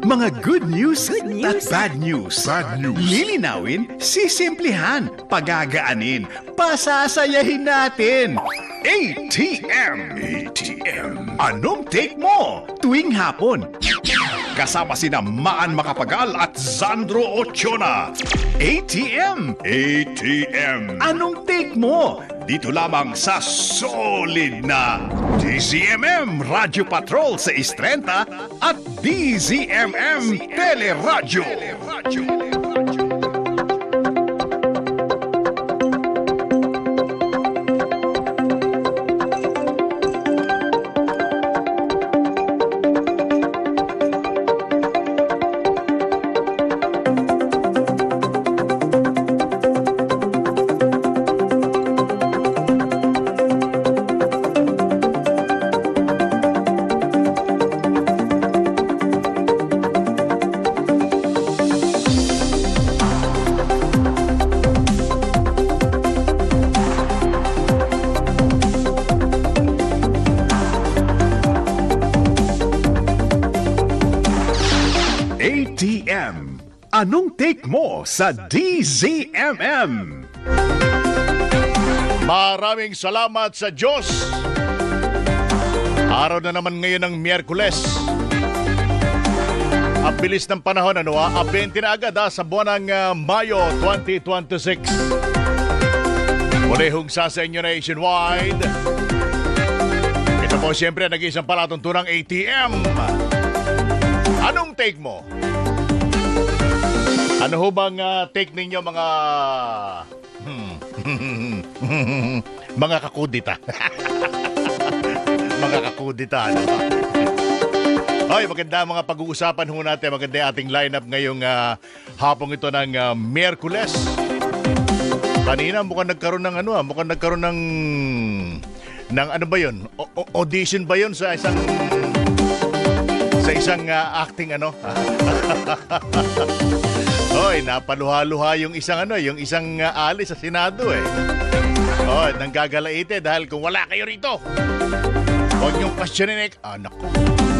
Mga good news, news. at bad news. Bad news. Lilinawin, sisimplihan, pagagaanin, pasasayahin natin. ATM. ATM. Anong take mo tuwing hapon? Kasama sina Maan Macapagal at Sandro Ochiona. ATM. ATM. Anong take mo? Dito lamang sa solid na DZMM Radio Patrol sa Istrenta at DZMM Teleradyo. ATM. Anong take mo sa DZMM? Maraming salamat sa Diyos. Araw na naman ngayon ng Miyerkules. Ang bilis ng panahon, 20 na agad sa buwan ng Mayo 2026. Muli hungsa sa inyo nationwide. Ito po siyempre nag-iisang palatuntunang ATM. Anong take mo? Ano ho bang take ninyo mga mga kakudita? Mga kakudita, ano? Hoy, maganda mga pag-uusapan ho natin. Maganda ating lineup ngayong hapong ito ng Miyerkules. Kanina mukhang nagkaroon ng ng ano ba 'yon? Audition ba 'yon sa isang acting ano? Hoy, napaluha-luha yung isang ali sa Senado eh. Oh, nanggagalaite dahil kung wala kayo rito. Huwag niyong questionin naku,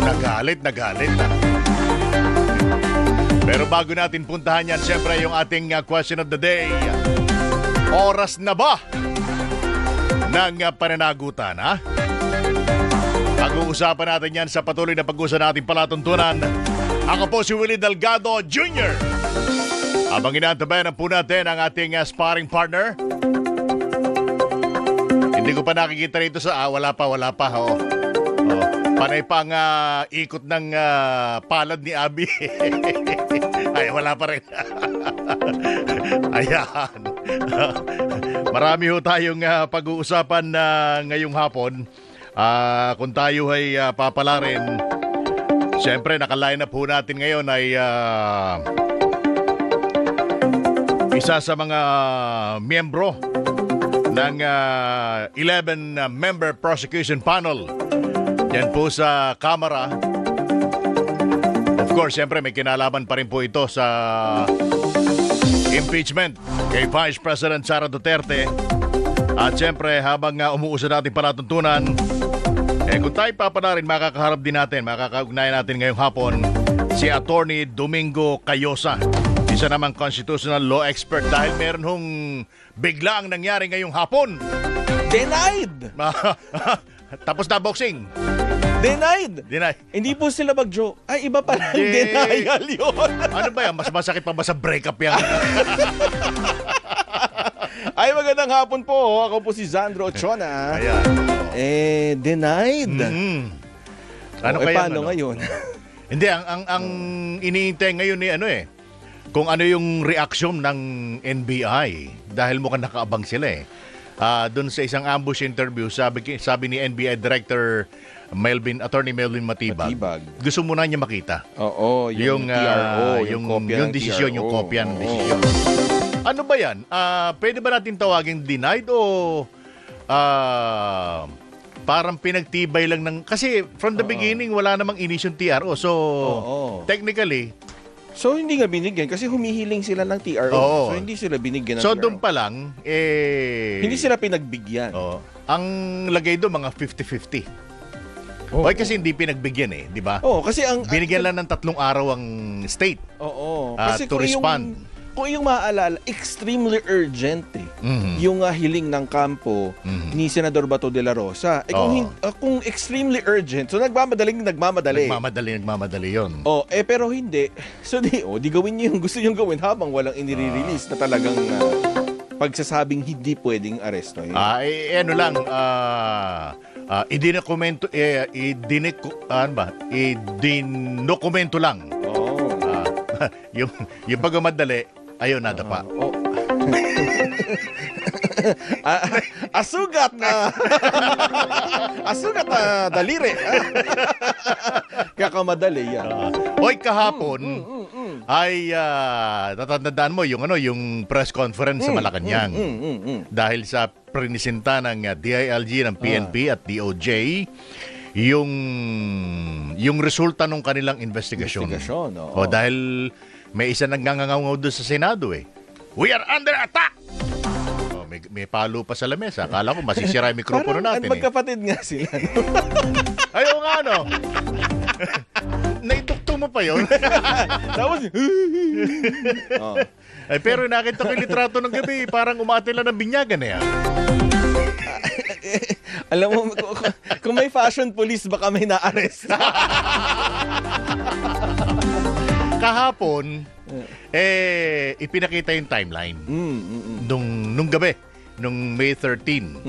nagalit na. Pero bago natin puntahan yan, siyempre yung ating question of the day. Oras na ba ng pananagutan, ha? Pag-uusapan natin yan sa patuloy na pag-uusapan natin palatuntunan. Ako po si Willie Delgado Jr. Habang inaantabayan po natin ang ating sparring partner. Hindi ko pa nakikita rito sa wala pa. Panay pa ang ikot ng palad ni Abby. Ay, wala pa rin. Ayan. Marami ho tayong pag-uusapan ngayong hapon. Kung tayo ay papala rin, siyempre naka-line up po natin ngayon ay isa sa mga miyembro ng 11-member prosecution panel. Yan po sa Kamara. Of course, siyempre may kinalaman pa rin po ito sa impeachment kay Vice President Sara Duterte. At siyempre, habang umuusad natin palatuntunan, kung tayo papala rin, makakaugnayan natin ngayong hapon si Attorney Domingo Cayosa. Isa namang constitutional law expert dahil meron hong biglaang nangyari ngayong hapon. Denied! Tapos na boxing. Denied! Hindi po sila mag-joke. Ay, iba pala yung denial yun. Ano ba yan? Mas masakit pa ba sa breakup yan? Ay, magandang hapon po. Ako po si Sandro Ochiona. Ayan. Denied. Ano kaya? Paano ngayon? Hindi, ang iniintay ngayon ni kung ano yung reaksyon ng NBI dahil mukhang nakaabang sila doon sa isang ambush interview, sabi ni NBI Director Attorney Melvin Matibag. Gusto muna niya makita. Oo, yung TRO, yung desisyon, yung kopya ng desisyon. Ano ba yan? Pwede ba natin tawagin denied o parang pinagtibay lang ng... Kasi from the beginning, wala namang inisyong TRO. So, technically... So, hindi nga binigyan kasi humihiling sila ng TRO. So, hindi sila binigyan ng So, TRO. doon pa lang, Hindi sila pinagbigyan. Ang lagay doon, mga 50-50. Hoy, kasi hindi pinagbigyan eh, di ba? Oo, kasi ang... Binigyan lang ng 3 araw ang state Oo. to respond. Kung yung maaalala, extremely urgent eh. Yung hiling ng kampo ni Senador Bato de la Rosa. Kung extremely urgent, so nagmamadali. Nagmamadali yun. Pero hindi. So di gawin niyo yung gusto niyong gawin habang walang inire-release na talagang pagsasabing hindi pwedeng aresto. Idinokumento lang. Yung pagmamadali, ayaw nadapa. Asugat na daliri. Kakamadali yan. Hoy, kahapon ay natatandaan mo yung press conference sa Malacanang. Dahil sa prinisinta ng DILG, ng PNP at DOJ yung resulta ng kanilang investigasyon. Dahil may isa nagngangangaw doon sa Senado eh. We are under attack! May palo pa sa lamesa. Akala ko masisira yung mikropono natin. Magkapatid nga sila. Ayaw nga, no? Naitugtong mo pa yun? Tapos, pero nakita ko yung litrato ng gabi, parang umatila ng binyagan eh. Alam mo, kung may fashion police, baka may na-arrest. Kahapon, ipinakita yung timeline. Nung gabi, nung May 13.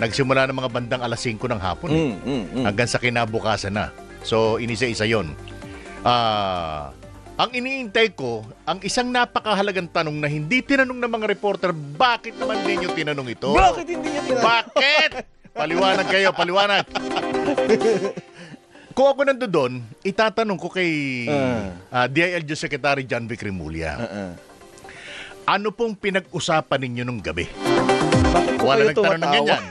Nagsimula ng mga bandang alas 5 ng hapon. Hanggang sa kinabukasan na. So, inisa-isa yun. Ang iniintay ko, ang isang napakahalagang tanong na hindi tinanong ng mga reporter, bakit naman din yung tinanong ito? Bakit hindi niya tinanong? Bakit? Paliwanag kayo, paliwanag. Kung ako nandoon, itatanong ko kay DILG Secretary John Vic Remulla. Ano pong pinag-usapan ninyo nung gabi? Wala nagtanong ng ganyan.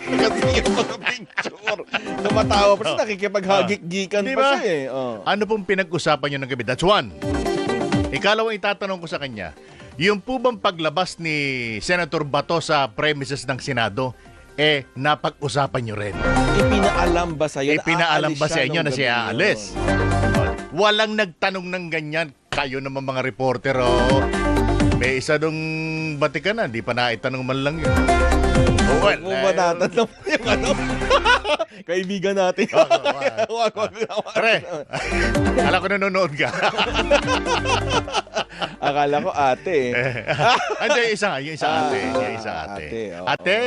Kasi yung mga picture. Tumatawa pa siya, nakikipaghagik-gikan pa siya eh. Ano pong pinag-usapan nyo ng gabi? That's one. Ikalawang itatanong ko sa kanya, yung po bang paglabas ni Senator Bato sa premises ng Senado, napag-usapan nyo rin? Ipinaalam ba sa iyo na siya aalis? Walang nagtanong ng ganyan. Kayo naman mga reporter, may isa dong batikan na, di pa naitanong man lang yun. Well, ba natatanong yung kaibigan natin. Pre, alam ko nanonood ka. Akala ko ate. Hindi, yung isa ate. Ate!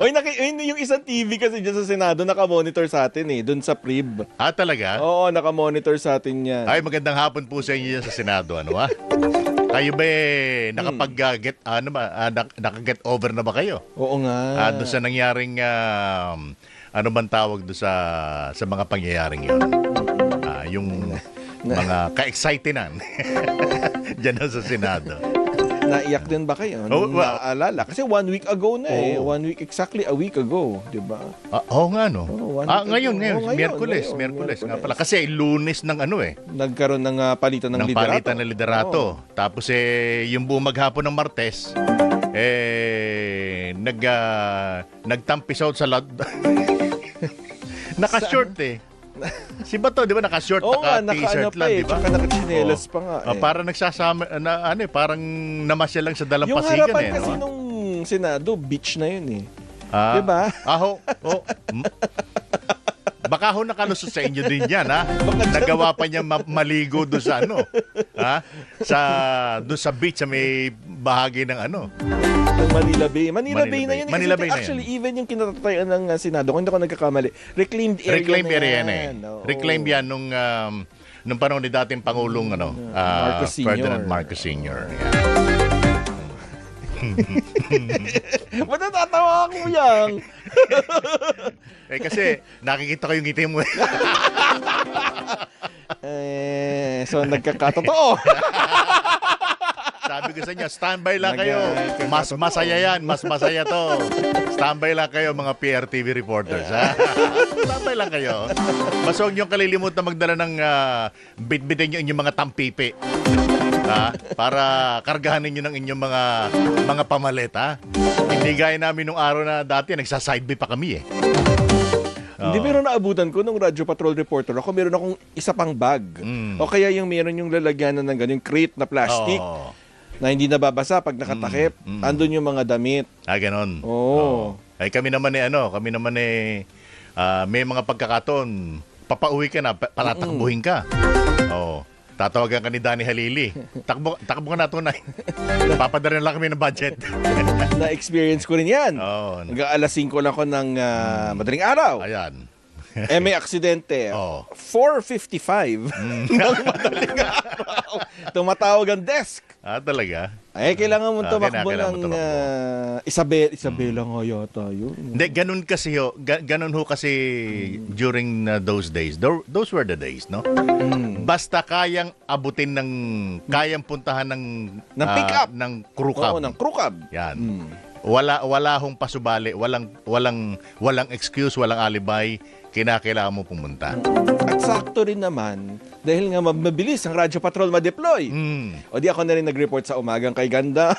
Yung isang TV kasi dyan sa Senado, nakamonitor sa atin eh, dun sa PRIB. Talaga? Oo, nakamonitor sa atin yan. Ay, magandang hapon po sa inyo dyan sa Senado, Kayo ba nakapag-get naka-get over na ba kayo? Oo nga. Doon sa nangyaring ano man tawag doon sa mga pangyayaring 'yon. Yung mga ka-excitenan diyan sa Senado. Naiyak din ba kayo? Naalala? Kasi 1 week ago na eh. 1 week, exactly a week ago. Diba? Nga no. Ngayon. Miyerkules nga pala. Kasi Lunes ng nagkaroon ng palitan ng liderato. Palitan ng liderato. Tapos yung buong maghapon ng Martes, nagtampis out sa naka-short Si Bato, di ba, naka-short, naka-t-shirt lang, di ba? Tsaka naka-chinelas pa nga Parang nagsasama, parang namasya lang sa dalampasigan. Yung harapan kasi nung Senado, beach na yun eh. Di ba? Baka nakalusot sa inyo din yan, Nagawa pa niya maligo doon sa doon sa beach sa may bahagi ng ng Manila Bay. Manila Bay na yun. Manila Bay na actually, even yung kinatatayan ng Senado, kung hindi ako nagkakamali, reclaimed area na yan. Reclaimed yan nung panahon ni dating Pangulong Ferdinand Marcos Sr. Ba't natatawa ako yan? Kasi nakikita ko yung ngiti mo. So nagkakatotoo. Sabi ko sa inyo, standby lang kayo. Mas masaya yan. Mas masaya to. Standby lang kayo, mga PRTV reporters. Standby lang kayo. Mas huwag niyong kalilimutan magdala ng bitbitin niyo inyong mga tampipi. Para kargahan ninyo ng inyong mga pamaleta. Hindi gaya namin nung araw na dati, nagsa-side by pa kami eh. Hindi, pero naabutan ko nung Radyo Patrol reporter ako, meron akong isa pang bag. O kaya meron yung lalagyanan ng ganyung crate na plastic na hindi nababasa pag nakatakip. Andun yung mga damit. Ganon. Oo. Ay kami naman may mga pagkakataon, papauwi ka na, palatakbuhin ka. Tatawagan ka ni Danny Halili. Takbo ka na tunay. Papadala lang kami ng budget. Na-experience ko rin yan. Hanggang alas 5 lang ko ng madaling araw. Ayan. May aksidente. 4:55 ng madaling araw. Tumatawag ang desk. Talaga? Kailangan mo tumakbo kailangan ng mo Isabela nga yata yun. Hindi, ganun kasi during those days. Those were the days, no? Basta kayang abutin kayang puntahan ng pick up. ng crew cab. Oo, ng crew cab. Yan. Wala hong pasubali, walang excuse, walang alibay, kinakailangan mo pumunta. At sakto rin naman, dahil nga mabilis ang Radyo Patrol ma-deploy. O di ako na rin nag-report sa umagang kay Ganda.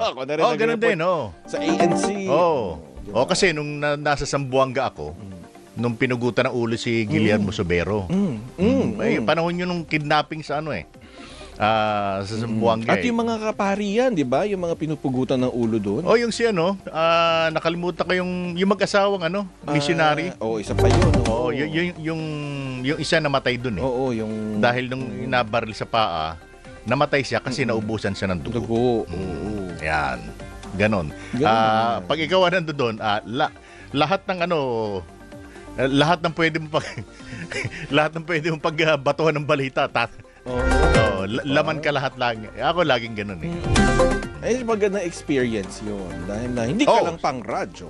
Ako na rin ganun din, sa ANC. Kasi nung nasa Zamboanga ako, nung pinugutan ng ulo si Guillermo Sobero. Panahon yun nung kidnapping sa sa Zamboanga. At yung mga kaparian, di ba? Yung mga pinupugutan ng ulo doon. Yung nakalimutan ko yung mag-asawang missionary. Isa pa yun. Yung isa namatay doon eh. Yung... Dahil nung inabaril sa paa, namatay siya kasi naubusan siya ng dugo. Yan. Ganon. Pag ikaw nandun doon, lahat ng lahat ng pwede mo pagbatuhan ng balita. Laman ka lahat lagi. Ako laging ganun eh. Ay, magandang experience yun. Dahil na hindi ka lang pang radyo.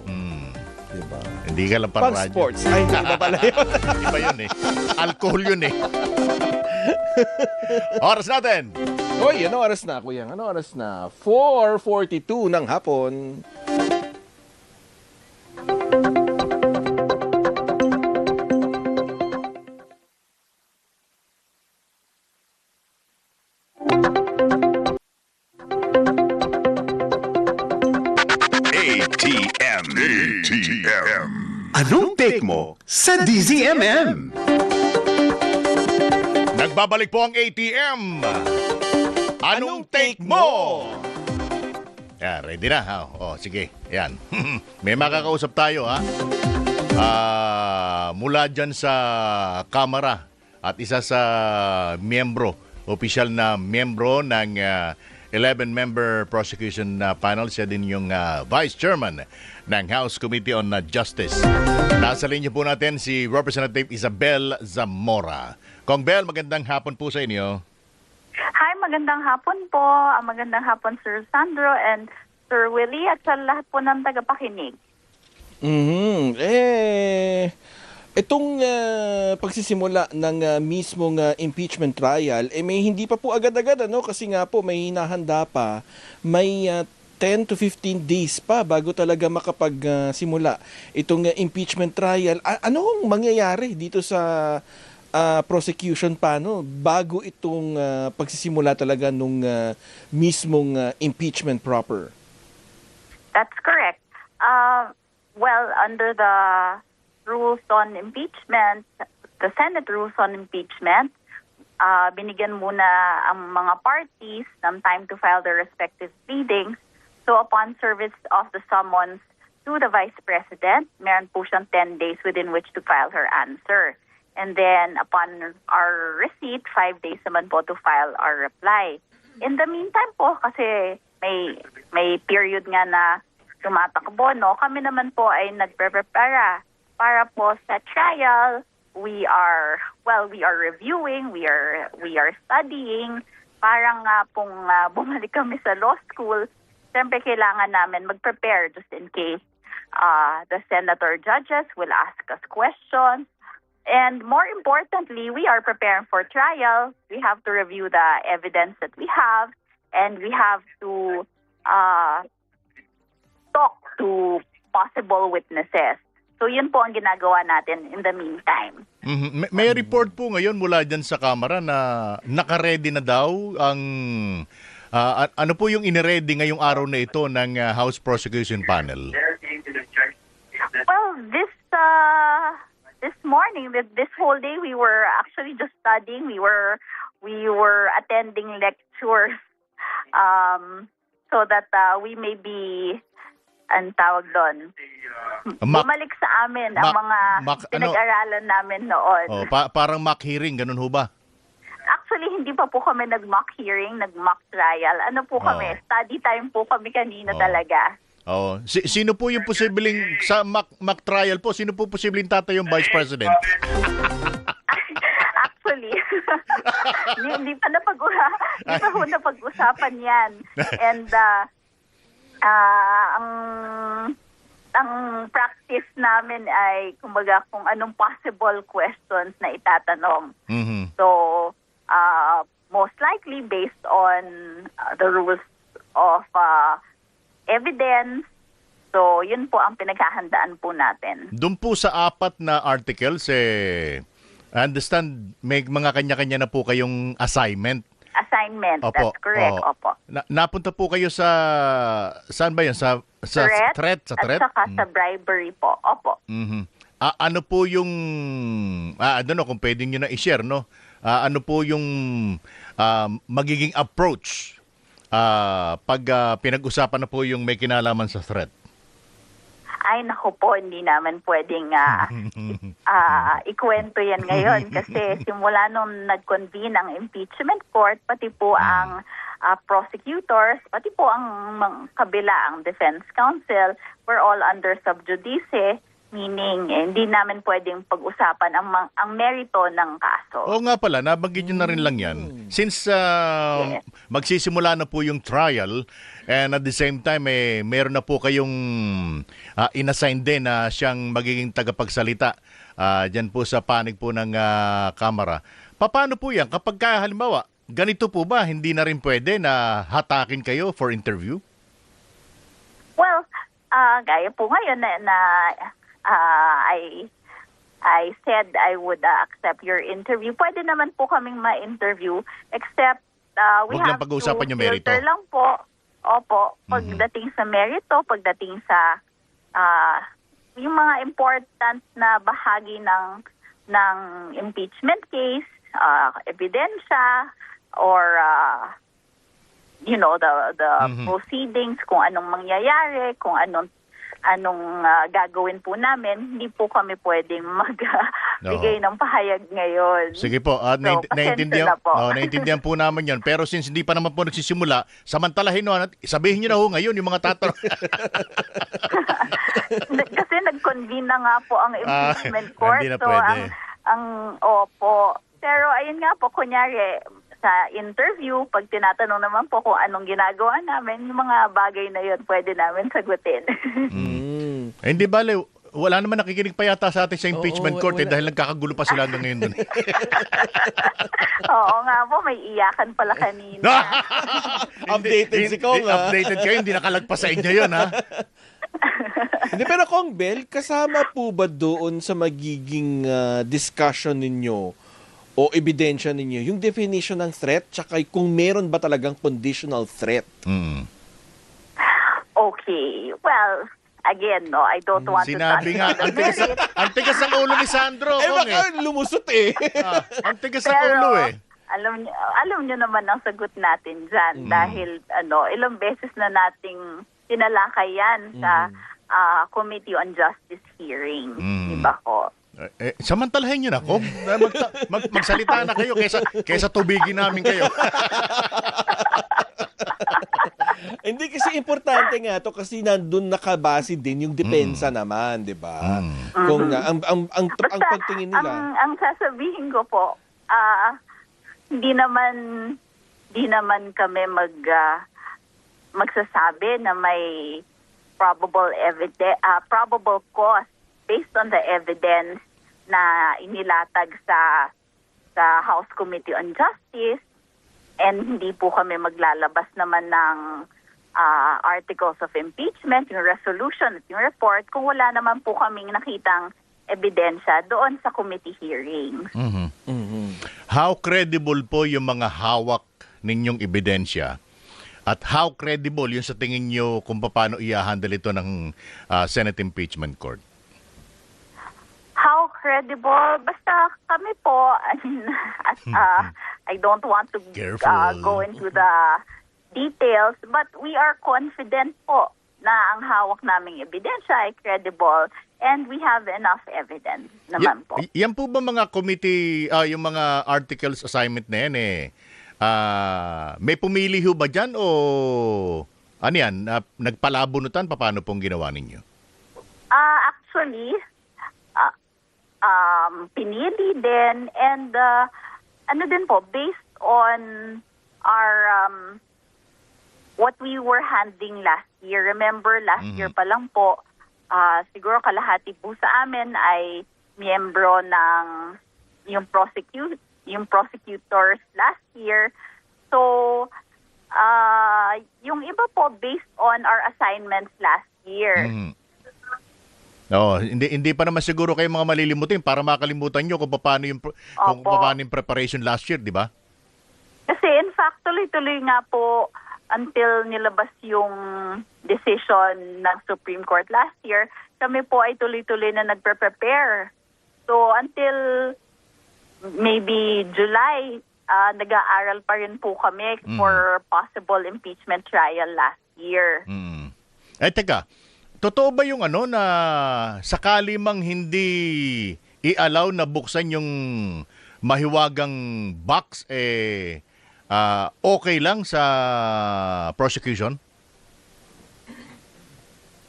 Diba? Hindi ka lang pang radyo. Sports. Ay, hindi ba pala yun? Iba yun eh. Alcohol yun eh. Oras natin. Ano oras na, kuya? Ano oras na? 4:42 ng hapon. ATM. Anong take mo sa DZMM? Nagbabalik po ang ATM. Anong take mo? Ready na? Sige. Yan. May makakausap tayo mula dyan sa Kamara at isa sa opisyal na miyembro ng 11-member prosecution panel. Siya din yung Vice Chairman ng House Committee on Justice. Nasa linya po natin si Representative Isabel Zamora. Kong Bel, magandang hapon po sa inyo. Hi, magandang hapon po. Magandang hapon, Sir Sandro and Sir Willie at sa lahat po ng tagapakinig. Itong pagsisimula ng mismong impeachment trial, may hindi pa po agad-agad, kasi nga po may hinahanda pa, may 10 to 15 days pa bago talaga makapagsimula itong impeachment trial. Anong mangyayari dito sa prosecution pa, bago itong pagsisimula talaga nung mismong impeachment proper? That's correct. Well, under the rules on impeachment, the Senate rules on impeachment, binigyan muna ang mga parties ng time to file their respective pleadings. So upon service of the summons to the Vice President, meron po siyang 10 days within which to file her answer. And then upon our receipt, 5 days naman po to file our reply. In the meantime po, kasi may period nga na tumatakbo, kami naman po ay nagpre-prepara para po sa trial. We are reviewing, we are studying. Parang nga pong bumalik kami sa law school. Siyempre kailangan namin mag-prepare just in case the senator judges will ask us questions. And more importantly, we are preparing for trial. We have to review the evidence that we have, and we have to talk to possible witnesses. So yun po ang ginagawa natin in the meantime. May report po ngayon mula dyan sa Kamara na naka-ready na daw ang ano po yung iniready ngayong araw na ito ng House Prosecution Panel? Well, this morning, this whole day, we were actually just studying. We were attending lectures, so that we may be, ang tawag doon, bumalik sa amin ang mga pinag-aralan namin noon. Oh, parang mock hearing, ganun ho ba? Actually, hindi pa po kami nag-mock hearing, nag-mock trial. Ano po kami? Study time po kami kanina talaga. Oh, sino po yung posibleng sa mock trial po? Sino po posibleng tatayong Vice President? Actually, hindi pa napag-usapan yan. And ang practice namin ay kumbaga kung anong possible questions na itatanong. So, most likely based on the rules of evidence. So, yun po ang pinaghahandaan po natin. Doon po sa 4 na articles, I understand may mga kanya-kanya na po kayong assignment. Opo. That's correct. Opo. Napunta po kayo sa, saan ba yun? Sa threat? Sa threat? At saka sa bribery po. Opo. Ano po yung, I don't know kung pwedeng nyo na i-share, no? Ano po yung magiging approach pag pinag-usapan na po yung may kinalaman sa threat? Ay, naku po, hindi namin pwedeng ikwento yan ngayon kasi simula nung nag-convene ang impeachment court, pati po ang prosecutors, pati po ang kabila, ang defense counsel, we're all under sub judice, meaning hindi namin pwedeng pag-usapan ang merito ng kaso. Oo nga pala, nabanggit nyo na rin lang yan. Since magsisimula na po yung trial, and at the same time, meron na po kayong inassign din na siyang magiging tagapagsalita dyan po sa panig po ng Kamara. Paano po yan? Kapag halimbawa, ganito po ba, hindi na rin pwede na hatakin kayo for interview? Well, gaya po ngayon na I said I would accept your interview. Pwede naman po kaming ma-interview except we Huwag lang have pag-uusapan to yung merito. filter lang po. Opo, pagdating sa merito, pagdating sa yung mga important na bahagi ng impeachment case, ebidensya, or the proceedings, kung anong mangyayari, kung anong gagawin po namin, hindi po kami pwedeng magbigay ng pahayag ngayon. Sige po, naiintindihan po namin yan. Pero since hindi pa naman po nagsisimula, samantalahin nyo, sabihin nyo na ho ngayon yung mga tatanong. Kasi nag-convene na nga po ang impeachment court. Hindi na so, pwede. opo. Pero ayun nga po, kunyari, sa interview, pag tinatanong naman po kung anong ginagawa namin, yung mga bagay na yun, pwede namin sagutin. Hindi bale, wala naman nakikinig pa yata sa atin sa impeachment court dahil nagkakagulo pa sila hanggang ngayon dun. Oo nga po, may iyakan pala kanina. Updated si Kong, ha? Updated kayo, hindi nakalagpas sa inyo yun, ha? Hindi, pero Kong Bel, kasama po ba doon sa magiging discussion ninyo o ebidensya ninyo yung definition ng threat tsaka kung meron ba talagang conditional threat? Okay. Well, again, no, I don't want Sinabi to nga, touch the merit. ang tigas ng ulo ni Sandro. Kong, baka lumusot eh. Ang tigas ng ulo eh. Alam niyo naman ang sagot natin dyan dahil ilang beses na nating tinalakay yan sa Committee on Justice hearing. Diba ko? Samantalahin nyo na, Kong. Magsalita na kayo kaysa tubigin namin kayo. Hindi, kasi importante nga to kasi nandun nakabase din yung depensa naman, 'di ba? Kung ang pagtingin nila. Ang sasabihin ko po, hindi naman kami magsasabi na may probable cause based on the evidence na inilatag sa House Committee on Justice, and hindi po kami maglalabas naman ng articles of impeachment, yung resolution at yung report, kung wala naman po kaming nakitang ebidensya doon sa committee hearings. How credible po yung mga hawak ninyong ebidensya? At how credible yung sa tingin nyo kung paano i-handle ito ng Senate Impeachment Court? How credible? Basta kami po, I don't want to Careful. go into the details, but we are confident po na ang hawak naming ebidensya ay credible and we have enough evidence naman po. Yan po ba mga committee, yung mga articles assignment na yan may pumili ho ba dyan o ano yan, nagpalabunutan, paano pong ginawa ninyo? Actually, pinili din and ano din po, based on our what we were handling last year. Remember, last year pa lang po, siguro kalahati po sa amin ay miyembro ng yung prosecutors last year. So, yung iba po based on our assignments last year. Hindi pa naman siguro kayo mga malilimutin para makalimutan nyo kung paano yung preparation last year, di ba? Kasi in fact, tuloy-tuloy nga po until nilabas yung decision ng Supreme Court last year, kami po ay tuloy-tuloy na nagpre-prepare. So until maybe July, nag-aaral pa rin po kami for possible impeachment trial last year. Teka, totoo ba yung na sakali mang hindi i-allow na buksan yung mahiwagang box, okay lang sa prosecution?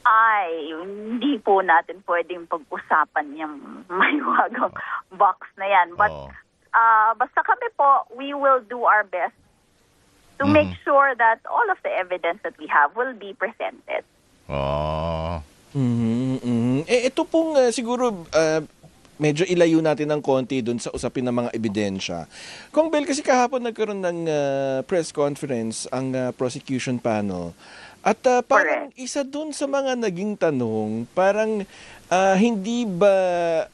Ay, hindi po natin pwedeng pag-usapan yung mahiwagang box na yan. But basta kami po, we will do our best to make sure that all of the evidence that we have will be presented. Ito pong siguro medyo ilayo natin ng konti dun sa usapin ng mga ebidensya. Kung Bel, kasi kahapon nagkaroon ng press conference ang prosecution panel. At parang isa dun sa mga naging tanong, parang hindi ba,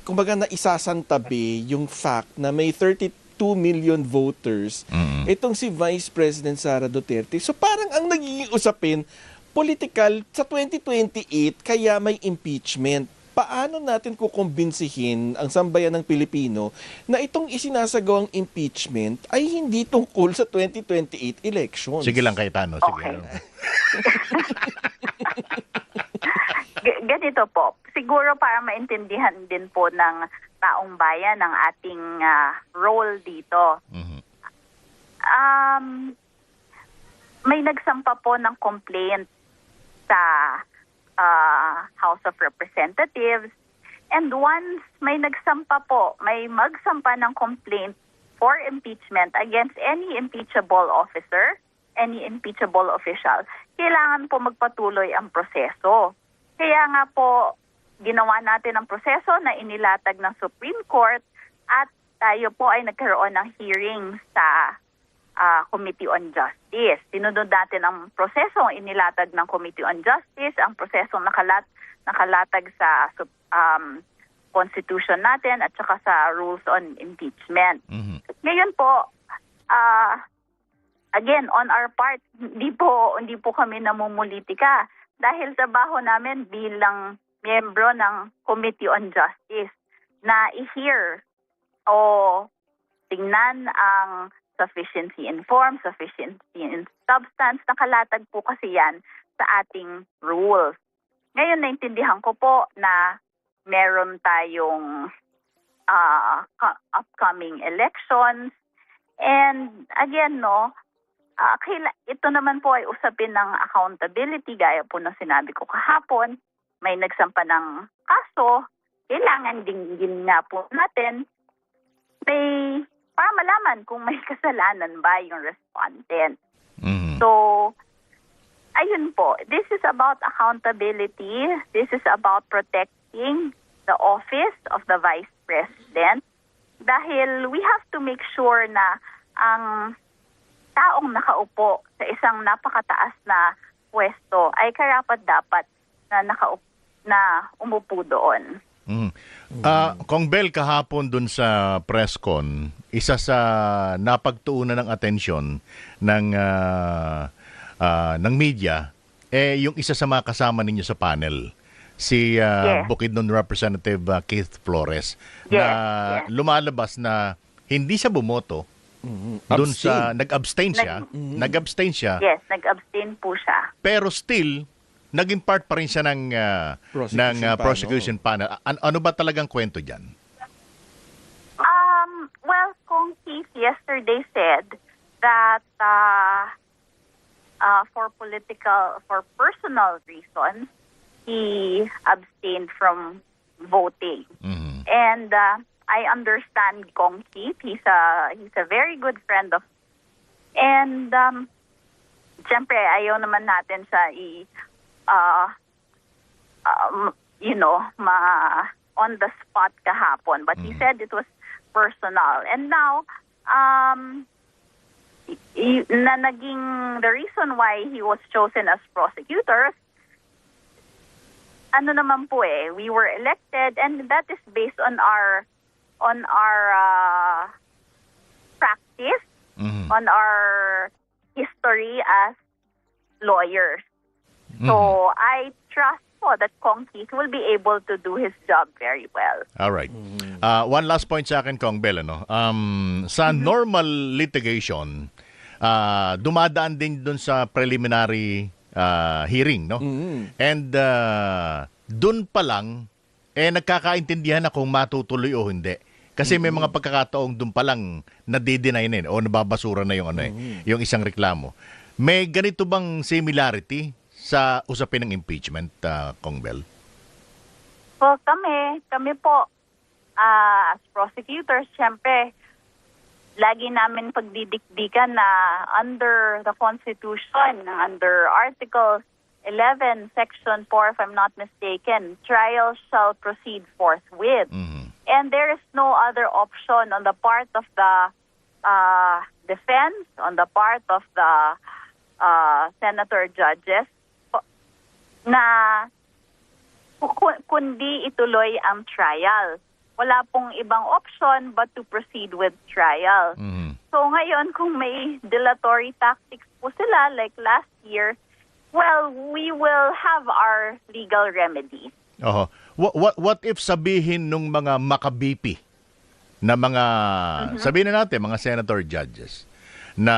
kumbaga na isasantabi yung fact na may 32 million voters itong si Vice President Sara Duterte. So parang ang nagiging usapin, political sa 2028 kaya may impeachment. Paano natin kukumbinsihin ang sambayan ng Pilipino na itong isinasagawang impeachment ay hindi tungkol sa 2028 elections? Sige lang, Cayetano. Sige. Okay. Ganito po. Siguro para maintindihan din po ng taong bayan ang ating role dito. May nagsampa po ng complaint sa House of Representatives, and once may magsampa ng complaint for impeachment against any impeachable officer, any impeachable official, kailangan po magpatuloy ang proseso. Kaya nga po, ginawa natin ang proseso na inilatag ng Supreme Court at tayo po ay nagkaroon ng hearing sa Committee on Justice. Sinunod natin ang prosesong inilatag ng Committee on Justice, ang prosesong nakalatag sa Constitution natin at saka sa Rules on Impeachment. Ngayon po, again, on our part, hindi po kami namumulitika dahil trabaho namin bilang miyembro ng Committee on Justice na i-hear o tingnan ang sufficiency in form, sufficiency in substance. Nakalatag po kasi yan sa ating rules. Ngayon, naintindihan ko po na meron tayong upcoming elections. And again, ito naman po ay usapin ng accountability. Gaya po ng sinabi ko kahapon, may nagsampa ng kaso. Kailangan din nga po natin para malaman kung may kasalanan ba yung respondent. So, ayun po. This is about accountability. This is about protecting the office of the Vice President. Dahil we have to make sure na ang taong nakaupo sa isang napakataas na pwesto ay karapat-dapat na umupo doon. Kong Bel, kahapon dun sa press con, isa sa napagtuunan ng atensyon ng media, yung isa sa mga kasama ninyo sa panel, si Yes. Bukidnon Representative Keith Flores, Yes, na yes. lumalabas na hindi siya bumoto dun sa nag-abstain siya, Yes, nag-abstain po siya. pero still naging part pa rin siya ng prosecution panel. Ano ba talagang kwento diyan? Well, Kong Keith yesterday said that for personal reasons, he abstained from voting. Mhm. And I understand Kong Keith. He's a very good friend of. And siyempre, ayaw naman natin siya on the spot kahapon. But he said it was personal. And now, the reason why he was chosen as prosecutor, we were elected, and that is based on our practice, Mhm. on our history as lawyers. So I trust that Kong Keith will be able to do his job very well. All right. One last point sa akin, Kong Bel, ano? Sa normal litigation, dumadaan din dun sa preliminary hearing, no? And dun pa lang, nagkakaintindihan na kung matutuloy o hindi. Kasi may mga pagkakataong dun pa lang nadi-deny na o nababasura na yung yung isang reklamo. May ganito bang similarity sa usapin ng impeachment, Kong Bel? So kami po, as prosecutors, syempre, lagi namin pagdidikdikan na under the Constitution, under Article 11, Section 4, if I'm not mistaken, trial shall proceed forthwith. Mhm. And there is no other option on the part of the defense, on the part of the senator judges, na kundi ituloy ang trial. Wala pong ibang option but to proceed with trial. Mhm. So ngayon, kung may dilatory tactics po sila like last year, well, we will have our legal remedy. Oho. What if sabihin nung mga makabipi na mga, sabihin na natin, mga senator judges, na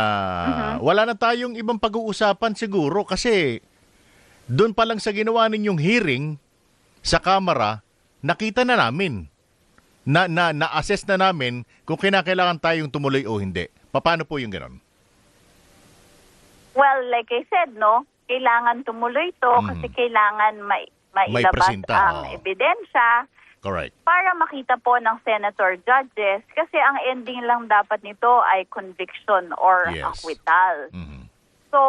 wala na tayong ibang pag-uusapan siguro kasi doon pa lang sa ginawa ninyong hearing sa Kamara, nakita na namin, na-assess na namin kung kinakailangan tayong tumuloy o hindi. Paano po yung gano'n? Well, like I said, no, kailangan tumuloy to kasi kailangan mailabas presenta, ang ebidensya Correct. para makita po ng senator judges kasi ang ending lang dapat nito ay conviction or Yes. acquittal. Mhm. So,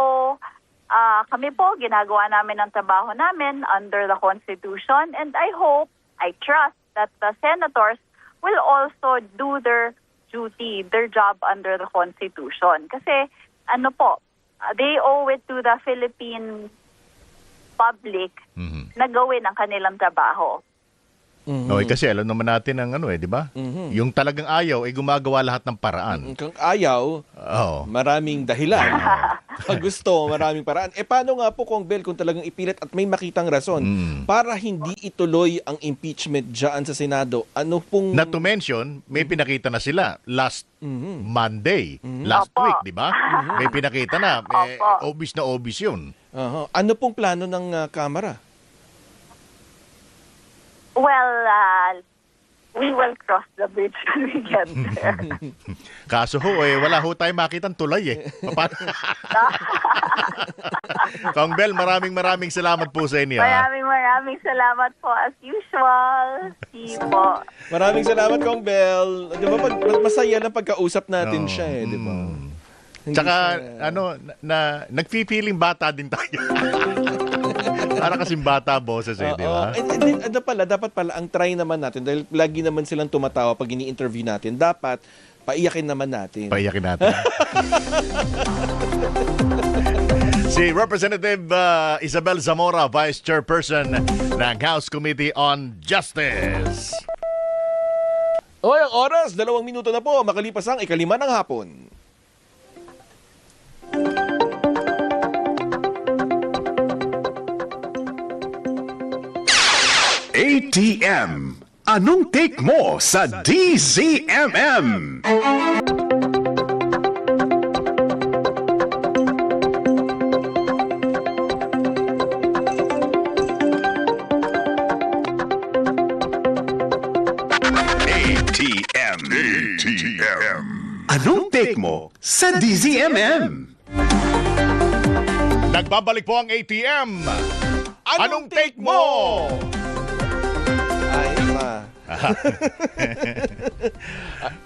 kami po, ginagawa namin ang trabaho namin under the Constitution, and I trust that the senators will also do their duty, their job under the Constitution. Kasi, they owe it to the Philippine public Mhm. na gawin ang kanilang trabaho. Okay, kasi alam naman natin ang di ba? Yung talagang ayaw ay gumagawa lahat ng paraan. Kung ayaw, Oo. maraming dahilan. Pag gusto, maraming paraan. Paano nga po, Kong Bel, kung talagang ipilit at may makitang rason para hindi ituloy ang impeachment dyan sa Senado? Ano pong... Not to mention, may pinakita na sila last Monday, last Opo. week, di ba? May pinakita na. Opo. Obvious na obvious yun. Ano pong plano ng Kamara? Well, we will cross the bridge when we get there. Kaso wala ho tayo makitang tulay Paano? Kong Bel, maraming salamat po sa inyo. Maraming salamat po as usual. See you po. Maraming salamat, Kong Bel. Di ba, masaya na pagkausap natin siya di ba? Hindi Tsaka, siya- nagpi-feeling bata din tayo. Para kasing bata, boses di ba? And then, dapat pala, ang try naman natin, dahil lagi naman silang tumatawa pag ini-interview natin, dapat paiyakin naman natin. Paiyakin natin. Si Representative Isabel Zamora, Vice Chairperson ng House Committee on Justice. O, ang oras, 2 minuto na po, makalipas ang 5:05 ng hapon. ATM. Anong take mo sa DZMM? ATM. ATM. Anong take mo sa DZMM? Nagbabalik po ang ATM. Anong take mo? Ay, ma.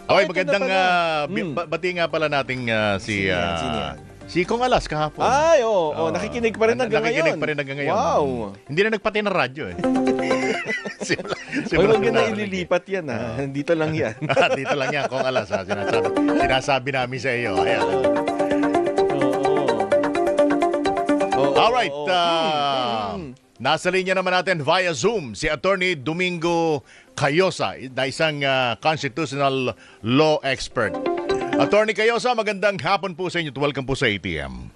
Okay, ito magandang na pala. bati nga pala nating si Sino yan? Sino yan? si Kong Alas kahapon. Ay, nakikinig pa rin hanggang ngayon. Nakikinig pa rin hanggang ngayon. Wow. Hindi na nagpati ng radyo eh. Oy, huwag na ililipat yan, ha. Dito lang yan. Dito lang yan, Kong Alas, ha. Sinasabi namin sa iyo. Ayan. Alright, nasa linya naman natin via Zoom si Attorney Domingo Cayosa, na isang constitutional law expert. Attorney Cayosa, magandang hapon po sa inyo. Welcome po sa ATM.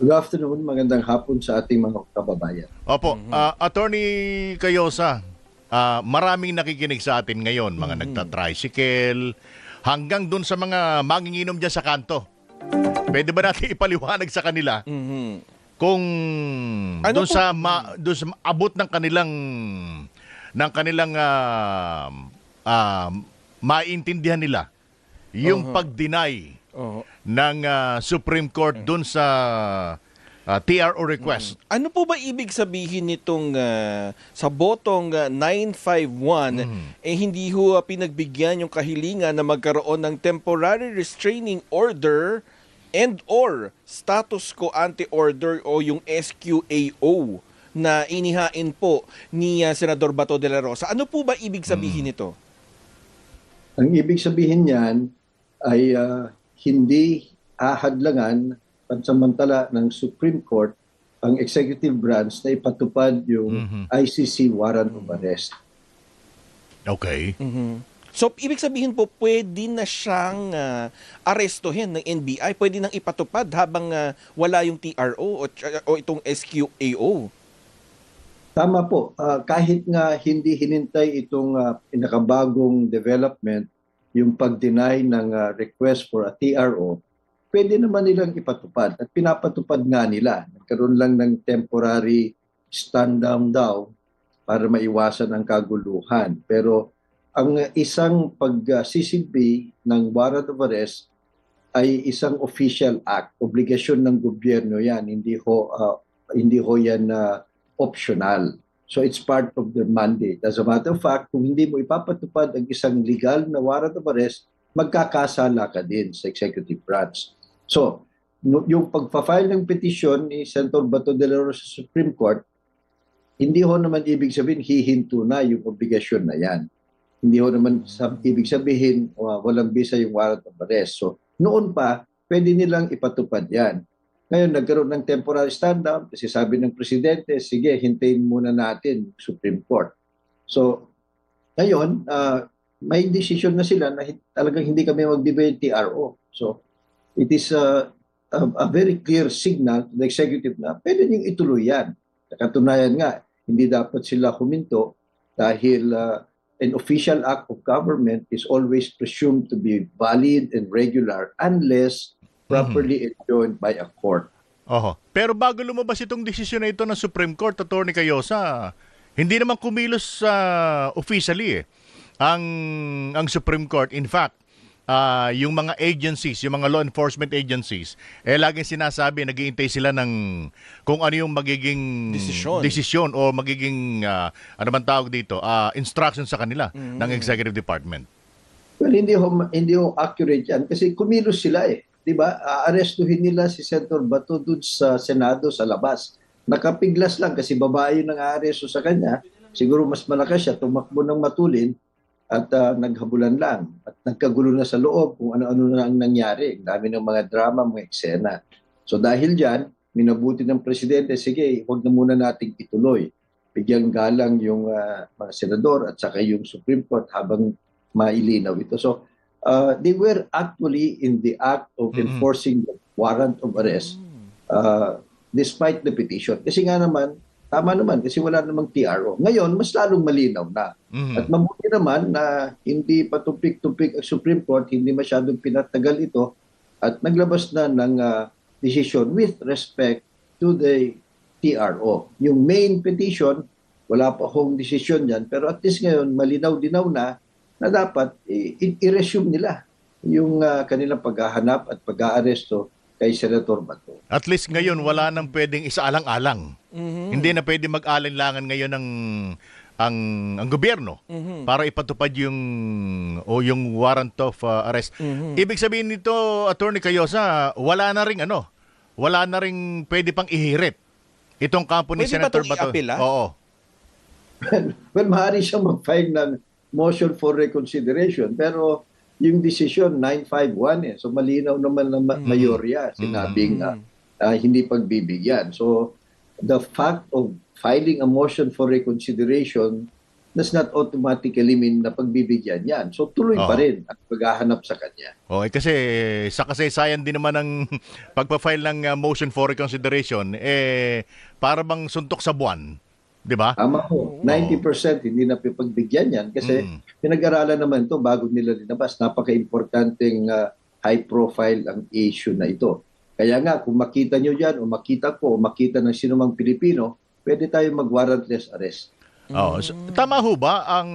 Good afternoon, magandang hapon sa ating mga kababayan. Opo, Attorney Cayosa, maraming nakikinig sa atin ngayon, mga nagta-tricycle, hanggang dun sa mga manginginom dyan sa kanto. Pwede ba natin ipaliwanag sa kanila kung Ano doon sa abot ng kanilang maintindihan nila yung pag-deny ng Supreme Court doon sa TRO request. Ano po ba ibig sabihin nitong sa botong 951 hindi ho pinagbigyan yung kahilingan na magkaroon ng temporary restraining order and or status quo ante order o yung SQAO na inihain po ni Senador Bato de la Rosa. Ano po ba ibig sabihin nito? Ang ibig sabihin niyan ay hindi ahadlangan pansamantala ng Supreme Court ang executive branch na ipatupad yung ICC warrant of arrest. Okay. So, ibig sabihin po, pwede na siyang arestuhin ng NBI, pwede nang ipatupad habang wala yung TRO o itong SQAO. Tama po. Kahit nga hindi hinintay itong pinakabagong development, yung pag-deny ng request for a TRO, pwede naman nilang ipatupad. At pinapatupad nga nila. Nagkaroon lang ng temporary stand-down daw para maiwasan ang kaguluhan. Pero ang isang pagsisilbi ng warrant of arrest ay isang official act. Obligasyon ng gobyerno yan. Hindi ho yan optional. So it's part of their mandate. As a matter of fact, kung hindi mo ipapatupad ang isang legal na warrant of arrest, magkakasala ka din sa executive branch. So, yung pagpa-file ng petition ni Senator Bato de la Rosa sa Supreme Court, hindi ho naman ibig sabihin hihinto na yung obligasyon na yan. Hindi ho naman ibig sabihin walang bisa yung warrant of arrest. So, noon pa, pwede nilang ipatupad yan. Ngayon, nagkaroon ng temporary stand-down kasi sabi ng Presidente, sige, hintayin muna natin Supreme Court. So, ngayon, may decision na sila na talagang hindi kami magbibigay ng TRO. So, it is a very clear signal to the executive na pwede niyong ituloy yan. Katunayan nga, hindi dapat sila huminto dahil an official act of government is always presumed to be valid and regular unless properly enjoined by a court. Pero bago lumabas itong desisyon na ito ng Supreme Court, Attorney Cayosa, hindi naman kumilos officially ang Supreme Court. In fact, yung mga agencies, yung mga law enforcement agencies, laging sinasabi, nag-iintay sila ng kung ano yung magiging desisyon o magiging, ano man tawag dito, instruction sa kanila ng Executive Department. Well, hindi ho accurate yan kasi kumilos sila eh. Diba? Aarestuhin nila si Senator Bato doon sa Senado sa labas. Nakapiglas lang kasi babae nang aaresto sa kanya. Siguro mas malakas siya, tumakbo ng matulin at naghabulan lang at nagkagulo na sa loob kung ano-ano na ang nangyari. Ang dami ng mga drama, mga eksena. So dahil dyan, minabuti ng presidente, sige, huwag na muna nating ituloy. Bigyan galang yung mga senador at saka yung Supreme Court habang mailinaw ito. So they were actually in the act of enforcing the warrant of arrest despite the petition. Kasi nga naman, tama naman kasi wala namang TRO. Ngayon, mas lalong malinaw na. At mabuti naman na hindi patumpik-tumpik ang Supreme Court, hindi masyadong pinatagal ito at naglabas na ng decision with respect to the TRO. Yung main petition, wala pa hong decision yan, pero at least ngayon, malinaw-dinaw na dapat i-resume nila yung kanilang paghahanap at pag-aaresto kay Senator Bato. At least ngayon wala nang pwedeng isaalang-alang. Hindi na pwede mag-alinlangan ngayon ang gobyerno para ipatupad yung warrant of arrest. Ibig sabihin nito, Attorney Cayosa, wala na ring pwede pang ihirit itong kampo ni Pwede Senator ba itong Bato. i-appeal, Oo. Well, maaari siyang mag-file ng motion for reconsideration, pero yung decision 951 so malinaw naman ng mayorya sinabing hindi pagbibigyan. So the fact of filing a motion for reconsideration does not automatically mean na pagbibigyan yan. So tuloy pa rin ang paghahanap sa kanya. Kasi sa kasaysayan din naman ng pagpa-file ng motion for reconsideration, para bang suntok sa buwan. Di ba? Tama ho. 90% hindi na pagbigyan yan kasi pinag-aralan naman ito bago nila linabas. Napaka-importanting high profile ang issue na ito. Kaya nga, kung makita nyo dyan o makita ko o makita ng sinumang Pilipino, pwede tayo mag-warrantless arrest. So, tama ho ba ang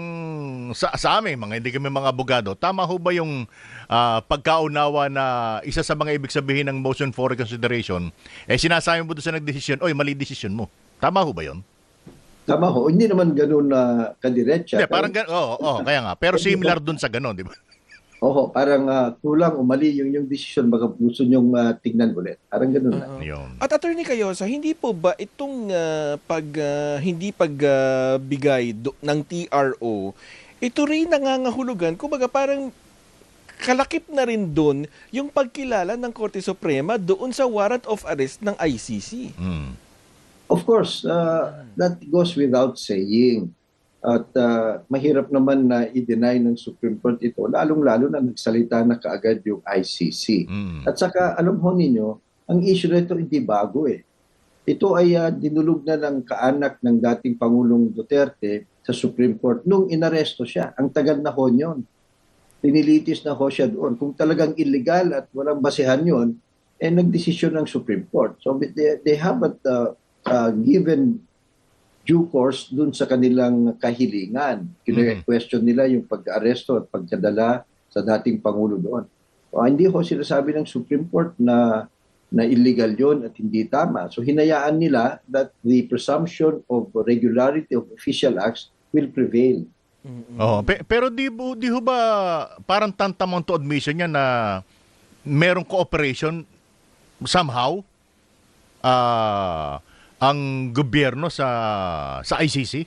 sa amin, hindi kami mga abogado, tama ho ba yung pagkaunawa na isa sa mga ibig sabihin ng motion for reconsideration, sinasabi mo doon sa nagdesisyon, mali desisyon mo. Tama ho ba yun? Tama ho. Hindi naman ganun na kadiretsa. Hindi, parang kaya nga. Pero similar dun sa ganun, di ba? Oo, parang kulang o mali yung decision, baka gusto nyong tignan ulit. Parang ganun na. At Attorney Cayosa, hindi po ba itong hindi pagbigay ng TRO, ito rin nangangahulugan, kumbaga parang kalakip na rin doon yung pagkilala ng Korte Suprema doon sa warrant of arrest ng ICC. Of course, that goes without saying. At mahirap naman na i-deny ng Supreme Court ito, lalong-lalo na nagsalita na kaagad yung ICC. At saka, alam ho ninyo, ang issue na ito hindi bago eh. Ito ay dinulog na ng kaanak ng dating Pangulong Duterte sa Supreme Court nung inaresto siya. Ang tagal na ho yun. Pinilitis na ho siya doon. Kung talagang illegal at walang basehan yun, nagdesisyon ng Supreme Court. So they haven't given due course dun sa kanilang kahilingan. Kine-question nila yung pag-aresto at pagkadala sa dating Pangulo doon. Hindi ho sinasabi ng Supreme Court na illegal yon at hindi tama. So hinayaan nila that the presumption of regularity of official acts will prevail. Pero di ho ba parang tantamount to admission niya na merong cooperation somehow ang gobyerno sa ICC?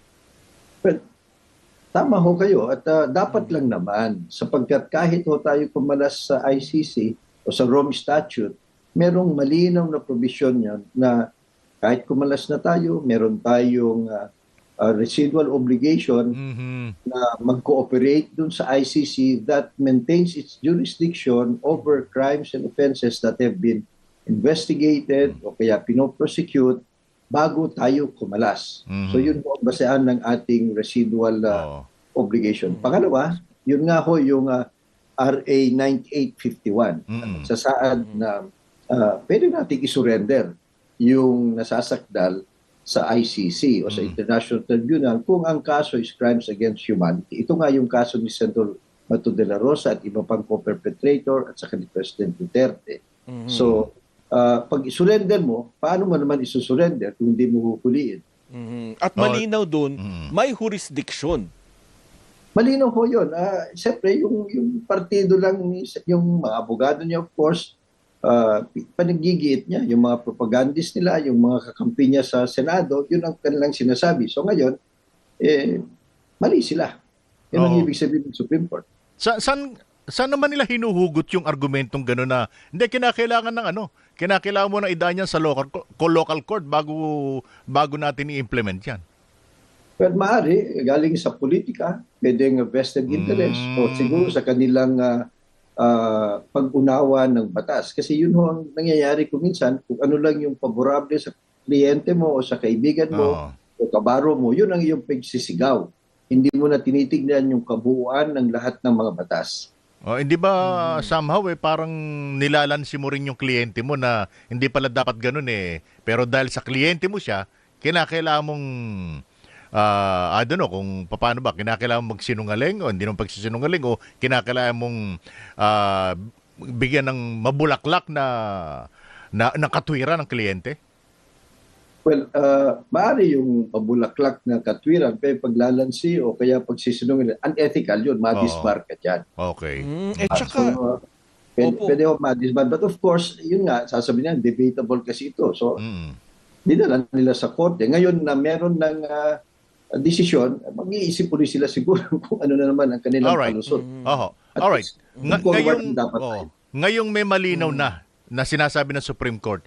Well, tama ho kayo at dapat lang naman sapagkat kahit ho tayo kumalas sa ICC o sa Rome Statute, merong malinaw na provision yan na kahit kumalas na tayo, meron tayong residual obligation na mag-cooperate dun sa ICC that maintains its jurisdiction over crimes and offenses that have been investigated o kaya pinoprosecute bago tayo kumalas. So yun po ang basehan ng ating residual obligation. Pangalawa, yun nga ho yung RA 9851 sa saad na pwede nating isurrender yung nasasakdal sa ICC o sa International Tribunal kung ang kaso is crimes against humanity. Ito nga yung kaso ni Senator Bato de la Rosa at iba pang co-perpetrator at saka ni President Duterte. So, pag isurrender mo, paano mo naman isusurrender kung hindi mo hukuliin? At malinaw doon, may jurisdiction. Malinaw ho yun. Siyempre, yung partido lang, yung mga abogado niya, of course, panagigiit niya. Yung mga propagandist nila, yung mga kakampi niya sa Senado, yun ang kanilang sinasabi. So ngayon, mali sila. Yan ang Oo. ibig sabihin ng Supreme Court. Saan naman nila hinuhugot yung argumentong gano'n na hindi kinakailangan ng kinakailangan mo na idaan yan sa local court bago natin i-implement yan. Pero maaari, galing sa politika, pwedeng vested interest o siguro sa kanilang pag-unawa ng batas. Kasi yun ho ang nangyayari kuminsan, kung ano lang yung paborable sa kliyente mo o sa kaibigan mo o kabaro mo, yun ang iyong pagsisigaw. Hindi mo na tinitignan yung kabuuan ng lahat ng mga batas. Hindi ba somehow parang nilalansi mo rin yung kliyente mo na hindi pala dapat ganun Pero dahil sa kliyente mo siya, kinakailangan mong I don't know kung paano ba, kinakailangan mong magsinungaling o hindi naman pagsisinungaling o kinakailangan mong bigyan ng mabulaklak na katwiran ng kliyente? Well, maaari yung pabulaklak na katwiran, pero paglalansi o kaya pagsisinungaling, unethical yun, madismark ka dyan. Okay. Tsaka, Pwede ho madismark. But of course, yun nga, sasabihin niya, debatable kasi ito. So, dinala nila sa korte. Ngayon na meron ng desisyon, mag-iisip ulit sila siguro kung ano na naman ang kanilang palusot. Alright. Ngayon, Ngayong may malinaw na sinasabi ng Supreme Court,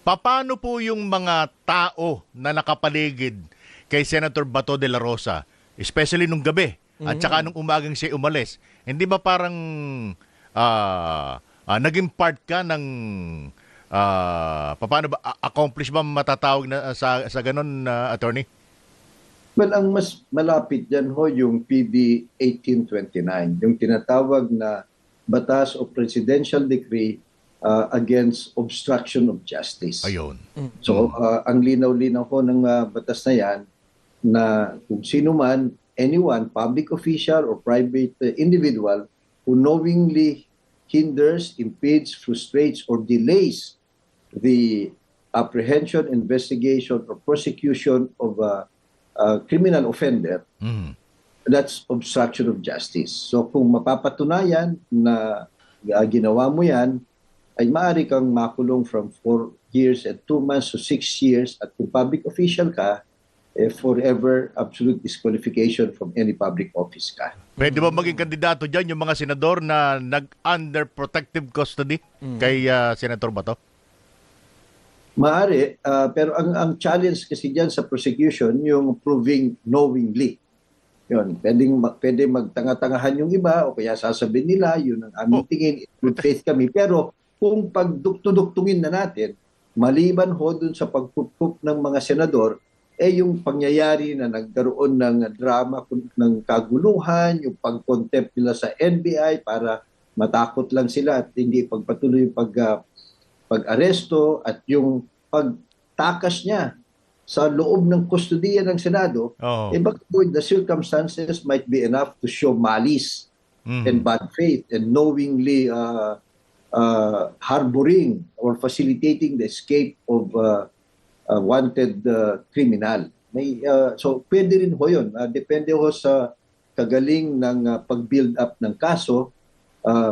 paano po yung mga tao na nakapaligid kay Senator Bato de la Rosa, especially nung gabi at saka nung umagang siya umalis? Hindi ba parang naging part ka ng paano ba accomplish ba matatawag na sa ganun, attorney? Well, ang mas malapit dyan ho yung PB 1829, yung tinatawag na Batas o Presidential Decree against obstruction of justice. Ayun. So, ang linaw-linaw ho ng batas na yan na kung sino man, anyone, public official or private individual who knowingly hinders, impedes, frustrates, or delays the apprehension, investigation, or prosecution of a criminal offender, that's obstruction of justice. So, kung mapapatunayan na ginawa mo yan, ay maaari kang makulong from 4 years and 2 months to 6 years at kung public official ka, forever absolute disqualification from any public office ka. Pwede ba maging kandidato dyan yung mga senador na nag-under protective custody kay Senator Bato? Maaari, pero ang challenge kasi dyan sa prosecution, yung proving knowingly. Yun, pwede magtanga-tangahan yung iba o kaya sasabihin nila, yun ang aming tingin, good faith kami. Pero kung pagduktudugtungin na natin, maliban ho dun sa pagpupuk ng mga senador, yung pangyayari na nagkaroon ng drama ng kaguluhan, yung pag-contempt nila sa NBI para matakot lang sila at hindi pagpatuloy yung pag-aresto at yung pagtakas niya sa loob ng kustodiya ng Senado, the circumstances might be enough to show malice and bad faith and knowingly harboring or facilitating the escape of wanted criminal. So, pwede rin ho yun. Depende ho sa kagaling ng pag-build up ng kaso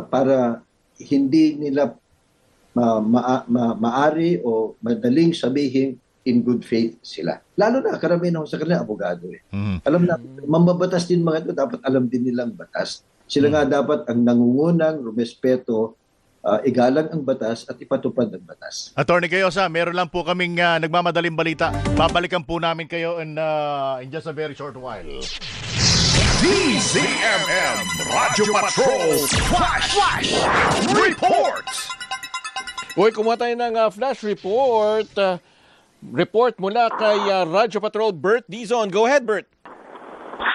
para hindi nila maari o madaling sabihin in good faith sila. Lalo na, karamihan ho sa kanila, abogado. Alam na, mambabatas din mga ito, dapat alam din nilang batas. Sila nga dapat ang nangungunang rumespeto, igalang ang batas at ipatupad ang batas. Attorney Cayosa, meron lang po kaming nagmamadaling balita. Babalikan po namin kayo in just a very short while. DZMM Radyo Patrol Flash Report! Uy, kumuha tayo ng flash report. Report mula kay Radyo Patrol Bert Dizon. Go ahead, Bert.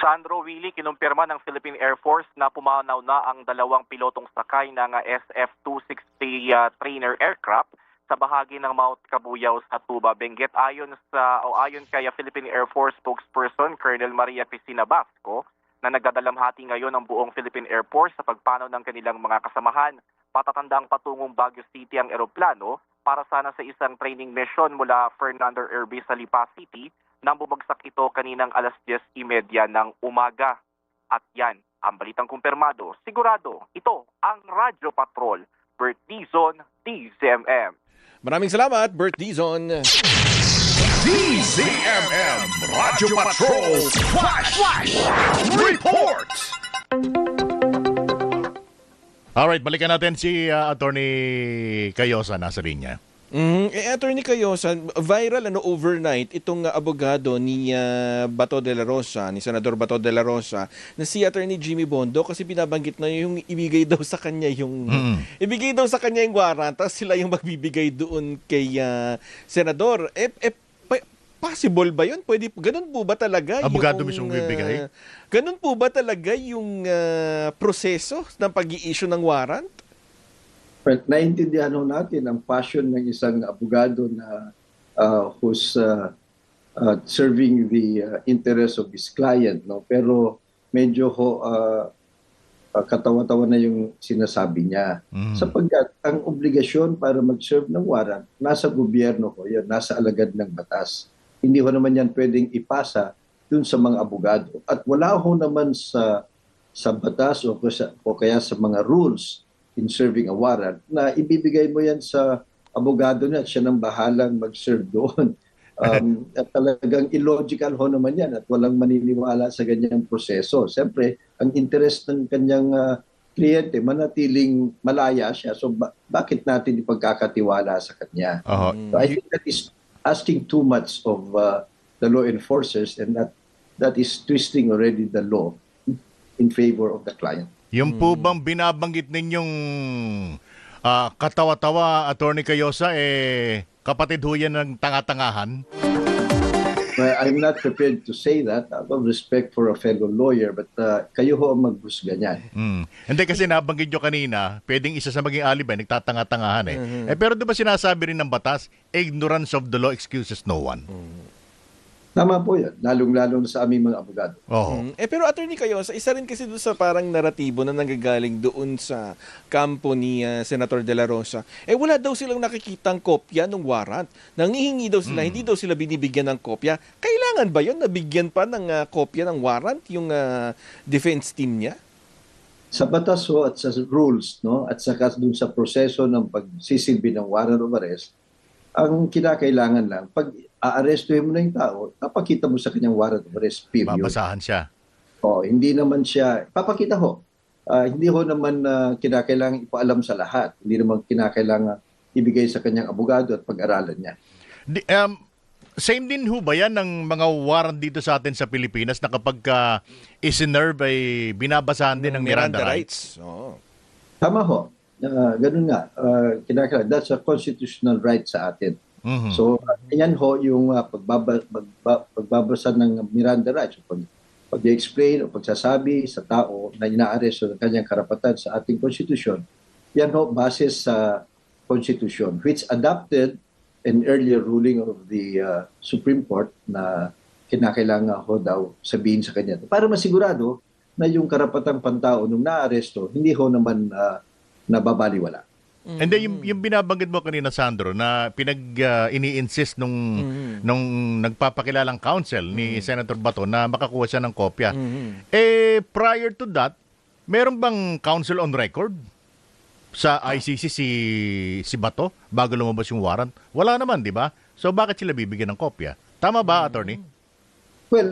Sandro Willie, kinumpirma ng Philippine Air Force na pumanaw na ang 2 pilotong sakay ng SF-260 trainer aircraft sa bahagi ng Mount Cabuyao sa Tuba, Benguet. Ayon kay Philippine Air Force spokesperson Colonel Maria Cristina Basco, na nagdadalamhati ngayon ang buong Philippine Air Force sa pagpanaw ng kanilang mga kasamahan. Patatandang patungong Baguio City ang eroplano para sana sa isang training mission mula Fernando Airbase sa Lipa City nang bumagsak ito kaninang alas 10:30 ng umaga. At yan, ang balitang kumpirmado. Sigurado, ito ang Radyo Patrol. Bert Dizon, DZMM. Maraming salamat, Bert Dizon. DZMM Radyo Patrol Flash Report! Alright, balikan natin si Attorney Cayosa, nasa linya. Attorney Cayosa, viral overnight itong abogado ni Bato de la Rosa, ni Senador Bato de la Rosa, na si Attorney Jimmy Bondo kasi binabanggit na yung ibigay daw sa kanya yung warrant, tapos sila yung magbibigay doon kay Senador. Possible ba yun? Pwede, ganun po ba talaga? Abogado mismo bibigay? Ganun po ba talaga yung proseso ng pag-i-issue ng warrant? Well, naintindihan natin ang passion ng isang abogado na who's serving the interest of his client, no? Pero medyo katawa-tawa na yung sinasabi niya. Sapagkat ang obligasyon para mag-serve ng warrant nasa gobyerno ho, yan, nasa alagad ng batas. Hindi ho naman yan pwedeng ipasa dun sa mga abogado. At wala ho naman sa batas o kaya sa mga rules in serving a warrant na ibibigay mo yan sa abogado na at siya nang bahalang mag-serve doon. At talagang illogical ho naman yan at walang maniniwala sa ganyang proseso. Siyempre, ang interest ng kanyang kliyente, manatiling malaya siya. So, bakit natin ipagkakatiwala sa kanya? So, I think that is asking too much of the law enforcers, and that is twisting already the law in favor of the client. Yung po bang binabanggit ninyong katawa-tawa, Attorney Cayosa, kapatid ho yan ng tanga-tangahan? Well, I'm not prepared to say that out of respect for a fellow lawyer, but kayo ho ang maghusga niyan. Hindi kasi nabanggit nyo kanina, pwedeng isa sa maging alibay, nagtatanga-tangahan pero di ba sinasabi rin ng batas, ignorance of the law excuses no one? Tama po yan, lalong-lalo na sa aming mga abogado. Pero Attorney Cayosa, isa rin kasi doon sa parang naratibo na nanggagaling doon sa kampo ni Senator De La Rosa. Wala daw silang nakikitang kopya ng warrant. Nangihingi daw sila, hindi daw sila binibigyan ng kopya. Kailangan ba yun? Nabigyan pa ng kopya ng warrant yung defense team niya? Sa batas ho at sa rules, no, at saka dun sa proseso ng pagsisilbi ng warrant of arrest, ang kinakailangan lang, pag aarestuhin mo na yung tao, papakita mo sa kanyang warrant of arrest, period. Babasahan siya. Hindi naman siya, papakita ho. Hindi ho naman kinakailangan ipaalam sa lahat. Hindi naman kinakailangan ibigay sa kanyang abogado at pag-aralan niya. Same din ho ba yan ng mga warrant dito sa atin sa Pilipinas na kapag isinerve ay binabasahan din ng Miranda rights? Tama ho. Ganun nga. Kinakailangan. That's a constitutional right sa atin. So, yan ho yung pagbabasa ng Miranda rights. Pag-explain o pagsasabi sa tao na inaaresto ng kanyang karapatan sa ating konstitusyon, yan ho base sa konstitusyon, which adopted an earlier ruling of the Supreme Court na kinakailangan ho daw sabihin sa kanya. Para masigurado na yung karapatang pantao nung naaresto, hindi ho naman nababaliwala. And then yung binabanggit mo kanina, Sandro, na ini-insist nung nagpapakilalang counsel ni Senator Bato na makakuha siya ng kopya. Prior to that, meron bang counsel on record sa ICC si Bato bago lumabas yung warrant? Wala naman, di ba? So bakit sila bibigyan ng kopya? Tama ba, Attorney? Well,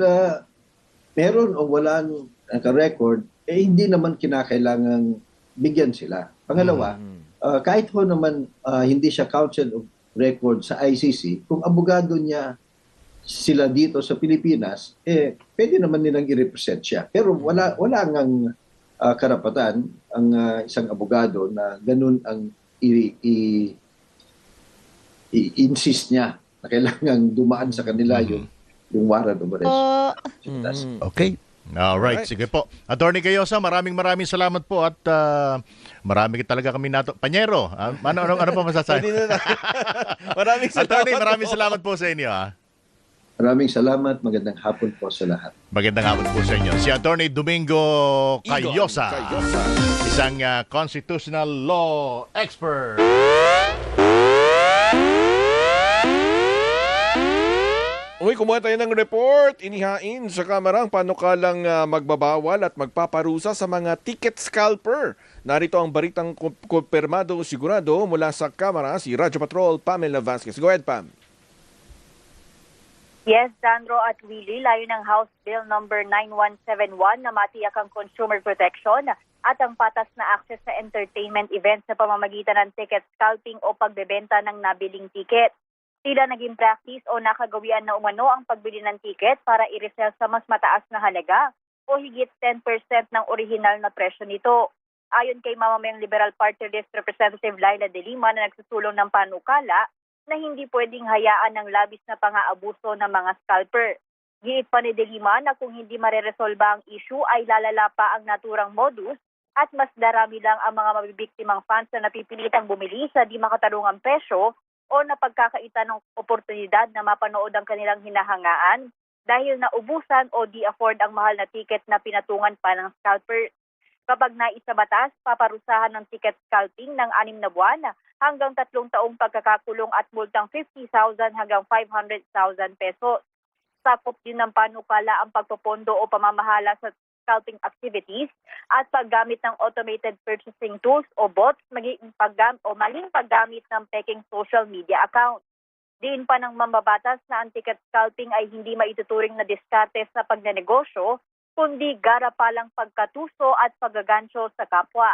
meron o wala naka-record, hindi naman kinakailangang bigyan sila. Pangalawa, kahit ho naman hindi siya counsel of record sa ICC, kung abogado niya sila dito sa Pilipinas, pwede naman nilang i-represent siya. Pero wala ngang karapatan ang isang abogado na ganun ang i-insist niya na kailangang dumaan sa kanila yung warrant of arrest. Okay. Alright, sige po. Attorney Cayosa, maraming salamat po at marami talaga kami nato. Panyero, ano pa masasabi? Maraming salamat. Attorney, maraming salamat po sa inyo. Maraming salamat. Magandang hapon po sa lahat. Magandang hapon po sa inyo. Si Attorney Domingo Cayosa, isang constitutional law expert. Uy, kumuha tayo ng report. Inihain sa kamarang panukalang magbabawal at magpaparusa sa mga ticket scalper. Narito ang baritang kumpirmado sigurado mula sa kamara si Radyo Patrol Pamela Vasquez. Go ahead, Pam. Yes, Sandro at Willie, layo ng House Bill number 9171 na matiyak ang consumer protection at ang patas na access sa entertainment events sa pamamagitan ng ticket scalping o pagbebenta ng nabiling ticket. Tila naging practice o nakagawian na umano ang pagbili ng ticket para i-resell sa mas mataas na halaga o higit 10% ng orihinal na presyo nito. Ayon kay mamamayang Liberal Party List Representative Laila De Lima na nagsusulong ng panukala, na hindi pwedeng hayaan ng labis na pang-aabuso ng mga scalper. Giit pa ni De Lima na kung hindi mareresolba ang issue ay lalala pa ang naturang modus at mas darami lang ang mga mabibiktimang fans na napipilitang bumili sa di makatarungang presyo o napagkakaita ng oportunidad na mapanood ang kanilang hinahangaan dahil naubusan o di-afford ang mahal na ticket na pinatungan pa ng scalper. Kapag naisa batas, paparusahan ng ticket scalping ng 6 na buwan hanggang 3 taong pagkakakulong at multang 50,000 hanggang 500,000 pesos. Sakop din ng panukala ang pagpopondo o pamamahala sa scalping activities at paggamit ng automated purchasing tools o bots, maling paggamit ng peking social media account. Diin pa ng mambabatas na ang ticket scalping ay hindi maituturing na diskarte sa pagnenegosyo, kundi garapalang pagkatuso at paggagancho sa kapwa.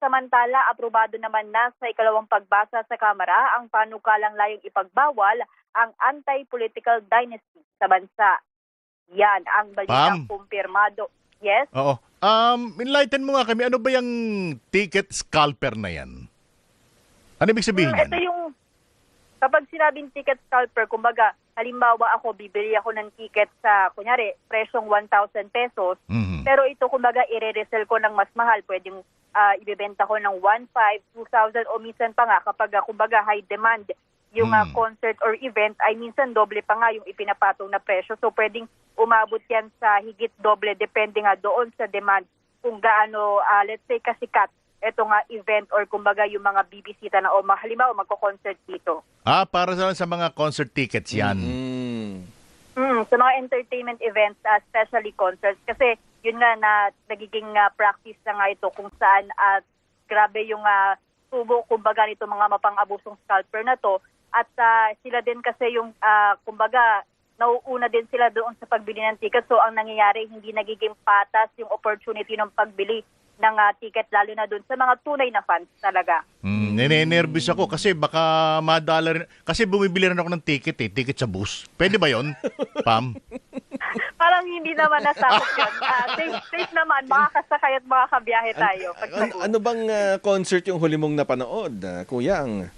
Samantala, aprobado naman na sa ikalawang pagbasa sa Kamara ang panukalang layong ipagbawal ang anti-political dynasty sa bansa. Yan ang balitang kumpirmado. Yes? Oo. Enlighten mo nga kami, ano ba yung ticket scalper na yan? Ano ibig sabihin yan? Ito yung, kapag sinabing ticket scalper, kumbaga, halimbawa ako, bibili ako ng ticket sa, kunyari, presyong 1,000 pesos, pero ito, kumbaga, i-resell ko ng mas mahal. Pwedeng ibebenta ko ng 1,500, 2,000 o minsan pa nga kapag kumbaga high demand yung concert or event ay minsan doble pa nga yung ipinapatong na presyo. So pwedeng umabot yan sa higit doble depende nga doon sa demand kung gaano let's say kasikat ito nga event or kumbaga yung mga bibisita na o halimbawa magko-concert dito. Para sa mga concert tickets yan. Sa mga entertainment events, especially concerts kasi yun nga na nagiging practice na nga ito kung saan grabe yung tubo kumbaga nito mga mapang-abusong scalper na to at sila din kasi yung kumbaga nauuna din sila doon sa pagbili ng ticket, so ang nangyayari hindi nagiging patas yung opportunity ng pagbili ng ticket lalo na doon sa mga tunay na fans talaga. Nene-nervous ako kasi baka madala rin. Kasi bumibili rin ako ng ticket sa bus. Pwede ba yon, Pam? Parang hindi naman nasakot yun. Safe naman, makakasakay at makakabiyahe tayo. Ano bang concert yung huli mong napanood, Kuyang?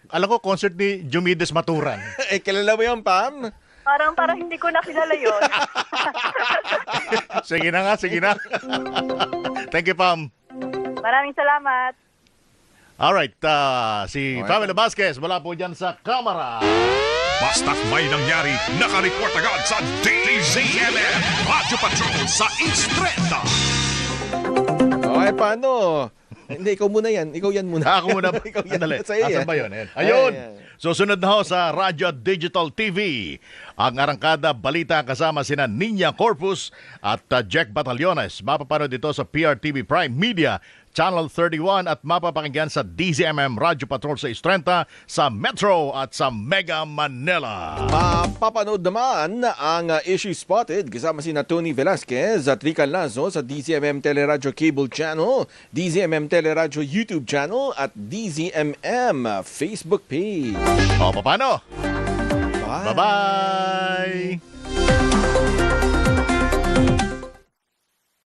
Alam ko, concert ni Jumides Maturan. Kilala mo yun, Pam? Parang hindi ko nakilala yun. Sige na. Thank you, Pam. Maraming salamat. Alright, si Pamela Vasquez mula po dyan sa Kamara. Basta't may nangyari, nakareport agad sa DZMM Radyo Patrol sa Istreta. Okay, paano? Hindi, ikaw muna yan. Ikaw yan muna. Ako muna ba? Ikaw yan. Andali. Sa'yo Asan yan. ba yun? Ayun. Ayan. Susunod na ho sa Radyo Digital TV. Ang arangkada balita kasama sina Ninya Corpus at Jack Batallones. Mapapanood dito sa PRTV Prime Media Channel 31 at mapapakinggan sa DZMM Radyo Patrol sa Istrenta, sa Metro at sa Mega Manila. Mapapanood naman ang Issue Spotted kasama sina Tony Velasquez at Rican Lazo sa DZMM Teleradyo Cable Channel, DZMM Teleradyo YouTube Channel at DZMM Facebook page. O, paano? Bye! Bye-bye!